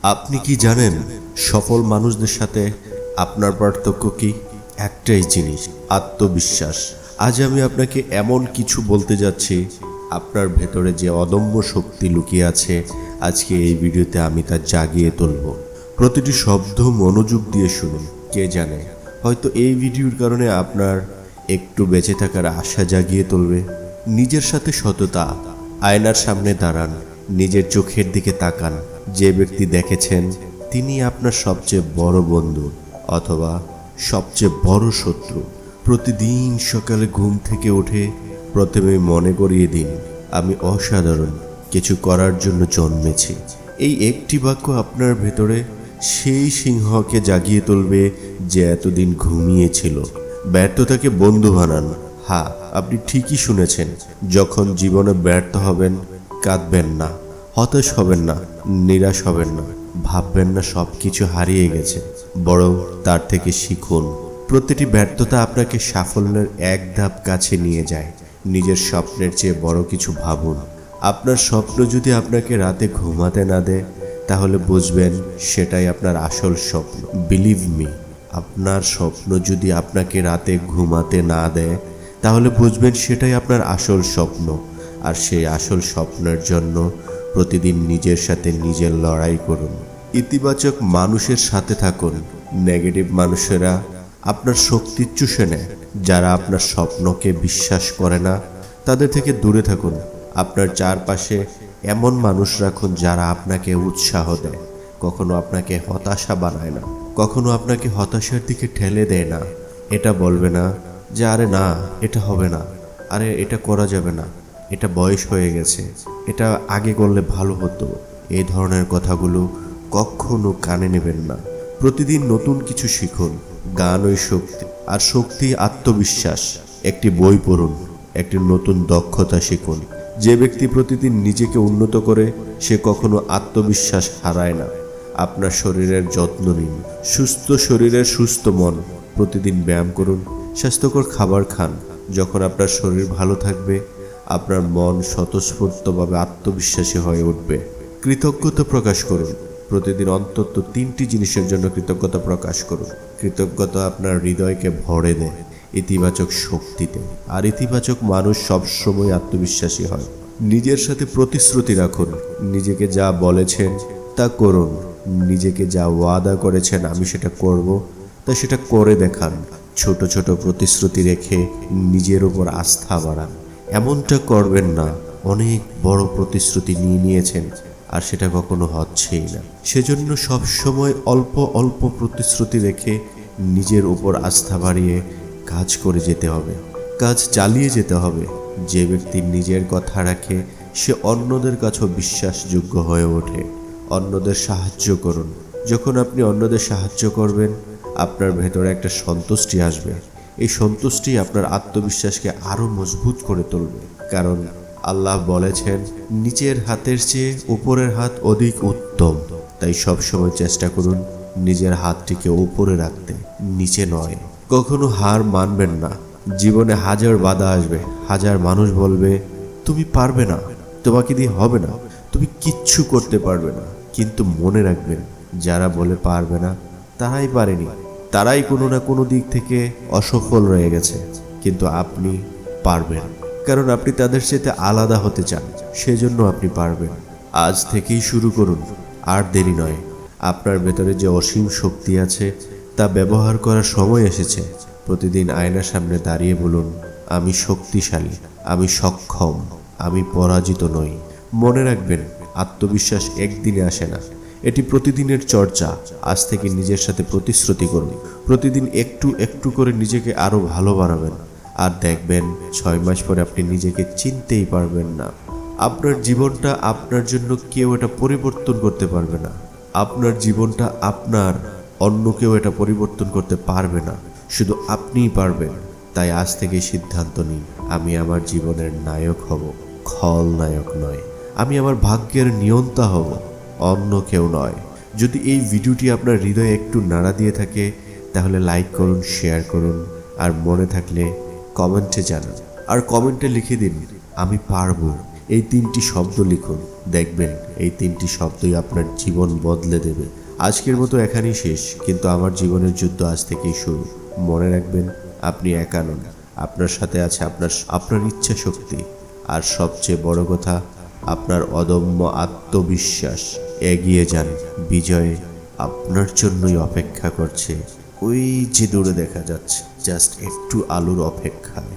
আপনি কি জানেন সফল মানুষদের সাথে আপনার পার্থক্য কি? একটাই জিনিস, আত্মবিশ্বাস। আজ আমি আপনাকে এমন কিছু বলতে যাচ্ছি, আপনার ভেতরে যে অদম্য শক্তি লুকিয়ে আছে, আজকে এই ভিডিওতে আমি তা জাগিয়ে তুলব। প্রতিটি শব্দ মনোযোগ দিয়ে শুনুন। কে জানে, হয়তো এই ভিডিওর কারণে আপনার একটু বেঁচে থাকার আশা জাগিয়ে তুলবে। নিজের সাথে সততা। আয়নার সামনে দাঁড়ান, নিজের চোখের দিকে তাকান। যে ব্যক্তি দেখেছেন তিনি আপনার সবচেয়ে বড় বন্ধু অথবা সবচেয়ে বড় শত্রু। প্রতিদিন সকালে ঘুম থেকে উঠে প্রথমে মনে করিয়ে দিন, আমি অসাধারণ, কিছু করার জন্য জন্মেছি। এই একটি বাক্য আপনার ভেতরে সেই সিংহকে জাগিয়ে তুলবে যে এতদিন ঘুমিয়েছিল। ব্যর্থতাকে বন্ধু বানান। হ্যাঁ, আপনি ঠিকই শুনেছেন। যখন জীবনে ব্যর্থ হবেন, কাঁদবেন না, হতাশ হবেন না, নিরাশ হবেন না, ভাববেন না সব কিছু হারিয়ে গেছে, বরং তার থেকে শিখুন। প্রতিটি ব্যর্থতা আপনাকে সাফল্যের এক ধাপ কাছে নিয়ে যায়। নিজের স্বপ্নের চেয়ে বড় কিছু ভাবুন। আপনার স্বপ্ন যদি আপনাকে রাতে ঘুমাতে না দেয়, তাহলে বুঝবেন সেটাই আপনার আসল স্বপ্ন। বিলিভ মি, আপনার স্বপ্ন যদি আপনাকে রাতে ঘুমাতে না দেয়, তাহলে বুঝবেন সেটাই আপনার আসল স্বপ্ন। আর সেই আসল স্বপ্নের জন্য প্রতিদিন নিজের সাথে নিজের লড়াই করুন। ইতিবাচক মানুষের সাথে থাকুন। নেগেটিভ মানুষেরা আপনার শক্তি চুষে নেয়। যারা আপনার স্বপ্নকে বিশ্বাস করে না, তাদের থেকে দূরে থাকুন। আপনার চারপাশে এমন মানুষ রাখুন যারা আপনাকে উৎসাহ দেয়, কখনো আপনাকে হতাশা বানায় না, কখনো আপনাকে হতাশার দিকে ঠেলে দেয় না। এটা বলবে না যে আরে না, এটা হবে না, আরে এটা করা যাবে না, এটা বয়স হয়ে গেছে, এটা আগে করলে ভালো হতো। এই ধরনের কথাগুলো কখনো কানে নেবেন না। প্রতিদিন নতুন কিছু শিখুন। গান ওই শক্তি, আর শক্তি আত্মবিশ্বাস। একটি বই পড়ুন, একটি নতুন দক্ষতা শিখুন। যে ব্যক্তি প্রতিদিন নিজেকে উন্নত করে, সে কখনো আত্মবিশ্বাস হারায় না। আপনার শরীরের যত্ন নিন। সুস্থ শরীরের সুস্থ মন। প্রতিদিন ব্যায়াম করুন, স্বাস্থ্যকর খাবার খান। যখন আপনার শরীর ভালো থাকবে, আপনার মন স্বতঃস্ফূর্তভাবে আত্মবিশ্বাসী হয়ে উঠবে। কৃতজ্ঞতা প্রকাশ করুন। প্রতিদিন অন্তত 3টি জিনিসের জন্য কৃতজ্ঞতা প্রকাশ করুন। কৃতজ্ঞতা আপনার হৃদয়কে ভরে দেয় ইতিবাচক শক্তিতে। আর ইতিবাচক মানুষ সবসময় আত্মবিশ্বাসী হয়। নিজের সাথে প্রতিশ্রুতি রাখুন। নিজেকে যা বলেছেন তা করুন। নিজেকে যা ওয়াদা করেছেন আমি সেটা করব, তা সেটা করে দেখান। ছোট ছোট প্রতিশ্রুতি রেখে নিজের উপর আস্থা বাড়ান। এমনটা করবেন না অনেক বড় প্রতিশ্রুতি নিয়েছেন আর সেটা কখনো হচ্ছেই না। সেজন্য সবসময় অল্প অল্প প্রতিশ্রুতি রেখে নিজের উপর আস্থা বাড়িয়ে কাজ করে যেতে হবে, কাজ চালিয়ে যেতে হবে। যে ব্যক্তি নিজের কথা রাখে, সে অন্যদের কাছেও বিশ্বাসযোগ্য হয়ে ওঠে। অন্যদের সাহায্য করুন। যখন আপনি অন্যদের সাহায্য করবেন, আপনার ভেতরে একটা সন্তুষ্টি আসবে। এই সন্তুষ্টি আপনার আত্মবিশ্বাসকে আরো মজবুত করে তুলবে। কারণ আল্লাহ বলেছেন, নিচের হাতের চেয়ে উপরের হাত অধিক উত্তম। তাই সবসময় চেষ্টা করুন নিজের হাতটিকে উপরে রাখতে, নিচে নয়। কখনো হার মানবেন না। জীবনে হাজার বাধা আসবে, হাজার মানুষ বলবে তুমি পারবে না, তোমাকে দিয়ে হবে না, তুমি কিচ্ছু করতে পারবে না। কিন্তু মনে রাখবেন, যারা বলে পারবে না তারাই পারেনি, তারাই কোনো না কোনো দিক থেকে অসফল রয়ে গেছে। কিন্তু আপনি পারবেন, কারণ আপনি তাদের সাথে আলাদা হতে চান, সেজন্য আপনি পারবেন। আজ থেকেই শুরু করুন, আর দেরি নয়। আপনার ভেতরে যে অসীম শক্তি আছে তা ব্যবহার করার সময় এসেছে। প্রতিদিন আয়নার সামনে দাঁড়িয়ে বলুন, আমি শক্তিশালী, আমি সক্ষম, আমি পরাজিত নই। মনে রাখবেন, আত্মবিশ্বাস একদিনে আসে না, এটি প্রতিদিনের চর্চা। আজ থেকে নিজের সাথে প্রতিশ্রুতি করুন। প্রতিদিন একটু একটু করে নিজেকে আরো ভালো বানাবেন। আর দেখবেন 6 মাস পরে আপনি নিজেকে চিনতেই পারবেন না। আপনার জীবনটা আপনার জন্য কেউ এটা পরিবর্তন করতে পারবে না। আপনার জীবনটা আপনার, অন্য কেউ এটা পরিবর্তন করতে পারবে না, শুধু আপনিই পারবেন। তাই আজ থেকে সিদ্ধান্ত নিন, আমি আমার জীবনের নায়ক হব, খলনায়ক নয়। আমি আমার ভাগ্যের নিয়ন্তা হব, অন্য কেউ নয়। যদি এই ভিডিওটি আপনার হৃদয়ে একটু নাড়া দিয়ে থাকে, তাহলে লাইক করুন, শেয়ার করুন, আর মনে থাকলে কমেন্টে জানান। আর কমেন্টে লিখে দিন, আমি পারবো। এই 3টি শব্দ লিখুন, দেখবেন এই 3টি শব্দই আপনার জীবন বদলে দেবে। আজকের মতো এখানেই শেষ, কিন্তু আমার জীবনের যুদ্ধ আজ থেকেই শুরু। মনে রাখবেন, আপনি একা নন, আপনার সাথে আছে আপনার ইচ্ছা শক্তি, আর সবচেয়ে বড় কথা, আপনার অদম্য আত্মবিশ্বাস। এগিয়ে যান, বিজয় আপনার জন্যই অপেক্ষা করছে। ওই যে দূরে দেখা যাচ্ছে, জাস্ট একটু আলোর অপেক্ষায়।